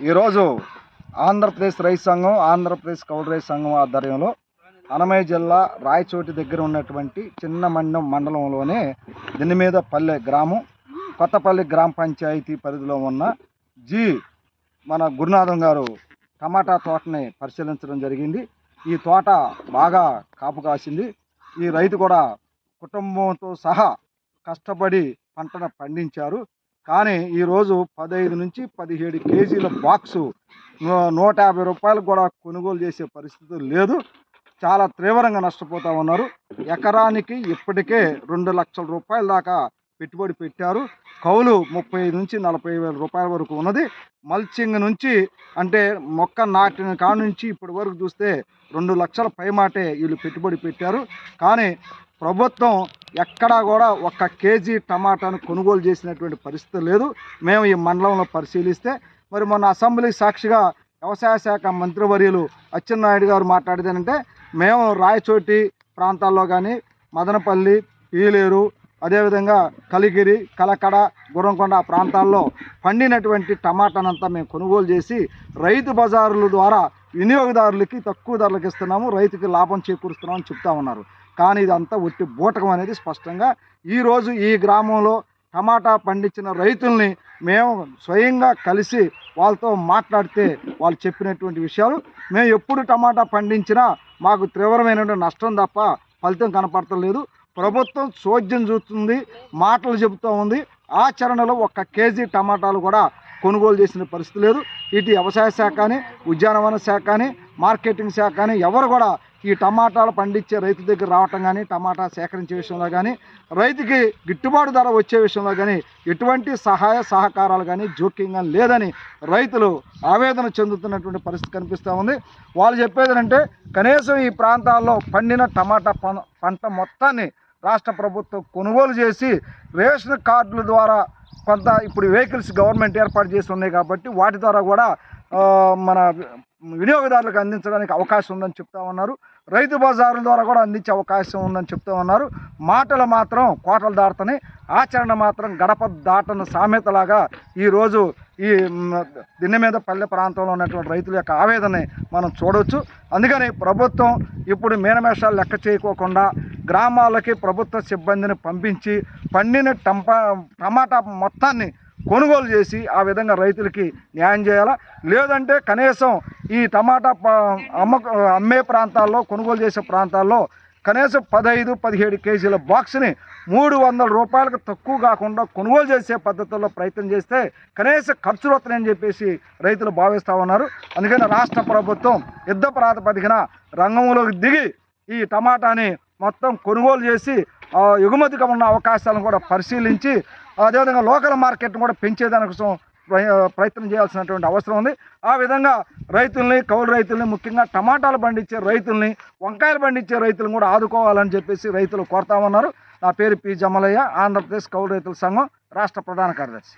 ఈరోజు ఆంధ్రప్రదేశ్ రైతు సంఘం, ఆంధ్రప్రదేశ్ కౌలు రైతు సంఘం ఆధ్వర్యంలో అన్నమయ్య జిల్లా రాయచోటి దగ్గర ఉన్నటువంటి చిన్న మండలంలోనే దిన్నెమీదపల్లె గ్రామం, కొత్తపల్లి గ్రామ పంచాయతీ పరిధిలో ఉన్న మన గురునాథం గారు టమాటా తోటని పరిశీలించడం జరిగింది. ఈ తోట బాగా కాపు కాసింది. ఈ రైతు కూడా కుటుంబంతో సహా కష్టపడి పంటను పండించారు. కానీ ఈరోజు 15 నుంచి 17 కేజీల బాక్సు 150 రూపాయలకు కూడా కొనుగోలు చేసే పరిస్థితి లేదు. చాలా తీవ్రంగా నష్టపోతూ ఉన్నారు. ఎకరానికి ఇప్పటికే 2 లక్షల రూపాయల దాకా పెట్టుబడి పెట్టారు. కౌలు 35 నుంచి 40 వేల రూపాయల వరకు ఉన్నది. మల్చింగ్ నుంచి అంటే మొక్క నాటిన కాడ నుంచి ఇప్పటి వరకు చూస్తే 2 లక్షల పైమాటే వీళ్ళు పెట్టుబడి పెట్టారు. కానీ ప్రభుత్వం ఎక్కడా కూడా 1 కేజీ టమాటాను కొనుగోలు చేసినటువంటి పరిస్థితి లేదు. మేము ఈ మండలంలో పరిశీలిస్తే మరి మొన్న అసెంబ్లీ సాక్షిగా వ్యవసాయ శాఖ మంత్రివర్యులు అచ్చెన్నాయుడు గారు మాట్లాడేదేనంటే, మేము రాయచోటి ప్రాంతాల్లో కానీ మదనపల్లి, పీలేరు, అదేవిధంగా కలిగిరి, కలకడ, గుర్రంకొండ ప్రాంతాల్లో పండినటువంటి టమాటానంతా మేము కొనుగోలు చేసి రైతు బజారుల ద్వారా వినియోగదారులకి తక్కువ ధరలకు ఇస్తున్నాము, రైతుకి లాభం చేకూరుస్తున్నామని చెప్తా ఉన్నారు. కానీ ఇదంతా ఒట్టి బూటకం అనేది స్పష్టంగా ఈరోజు ఈ గ్రామంలో టమాటా పండించిన రైతుల్ని మేము స్వయంగా కలిసి వాళ్ళతో మాట్లాడితే వాళ్ళు చెప్పినటువంటి విషయాలు, మేము ఎప్పుడు టమాటా పండించినా మాకు తీవ్రమైనటువంటి నష్టం తప్ప ఫలితం కనపడతలేదు. ప్రభుత్వం చోద్యం చూస్తుంది, మాటలు చెబుతూ ఉంది, ఆచరణలో 1 కేజీ టమాటాలు కూడా కొనుగోలు చేసిన పరిస్థితి లేదు. ఇటు వ్యవసాయ శాఖ కానీ, ఉద్యానవన శాఖ కానీ, మార్కెటింగ్ శాఖ కానీ ఎవరు కూడా ఈ టమాటాలు పండించే రైతు దగ్గర రావటం కానీ, టమాటా సేకరించే విషయంలో కానీ, రైతుకి గిట్టుబాటు ధర వచ్చే విషయంలో కానీ ఎటువంటి సహాయ సహకారాలు కానీ జోక్యం కానీ లేదని రైతులు ఆవేదన చెందుతున్నటువంటి పరిస్థితి కనిపిస్తూ ఉంది. వాళ్ళు చెప్పేది అంటే, కనీసం ఈ ప్రాంతాల్లో పండిన టమాటా పంట మొత్తాన్ని రాష్ట్ర ప్రభుత్వం కొనుగోలు చేసి రేషన్ కార్డుల ద్వారా కొంత ఇప్పుడు వెహికల్స్ గవర్నమెంట్ ఏర్పాటు చేసి ఉన్నాయి కాబట్టి వాటి ద్వారా కూడా మన వినియోగదారులకు అందించడానికి అవకాశం ఉందని చెప్తా ఉన్నారు. రైతు బజారుల ద్వారా కూడా అందించే అవకాశం ఉందని చెప్తా ఉన్నారు. మాటలు మాత్రం కోటలు దాటుతాయి, ఆచరణ మాత్రం గడప దాటన సామెతలాగా ఈరోజు ఈ దిన్నెమీదపల్లె ప్రాంతంలో ఉన్నటువంటి రైతుల యొక్క ఆవేదనని మనం చూడవచ్చు. అందుకని ప్రభుత్వం ఇప్పుడు మీనమేషాలు లెక్క చేయకోకుండా గ్రామాలకి ప్రభుత్వ సిబ్బందిని పంపించి పండిన టమాటా మొత్తాన్ని కొనుగోలు చేసి ఆ విధంగా రైతులకి న్యాయం చేయాలా. లేదంటే కనీసం ఈ టమాటా అమ్మే ప్రాంతాల్లో, కొనుగోలు చేసే ప్రాంతాల్లో కనీసం 15-17 కేజీల బాక్స్ని 300 రూపాయలకు తక్కువ కాకుండా కొనుగోలు చేసే పద్ధతుల్లో ప్రయత్నం చేస్తే కనీస ఖర్చులు వస్తాయని చెప్పేసి రైతులు భావిస్తూ ఉన్నారు. అందుకని రాష్ట్ర ప్రభుత్వం యుద్ధ ప్రాతిపదికన రంగంలోకి దిగి ఈ టమాటాని మొత్తం కొనుగోలు చేసి ఎగుమతిగా ఉన్న అవకాశాలను కూడా పరిశీలించి అదేవిధంగా లోకల్ మార్కెట్ను కూడా పెంచేదానికోసం ప్రయత్నం చేయాల్సినటువంటి అవసరం ఉంది. ఆ విధంగా రైతుల్ని, కౌలు రైతుల్ని, ముఖ్యంగా టమాటాలు పండించే రైతుల్ని, వంకాయలు పండించే రైతులను కూడా ఆదుకోవాలని చెప్పేసి రైతులు కోరుతా ఉన్నారు. నా పేరు పి. జమలయ్య, ఆంధ్రప్రదేశ్ కౌలు రైతుల సంఘం రాష్ట్ర ప్రధాన కార్యదర్శి.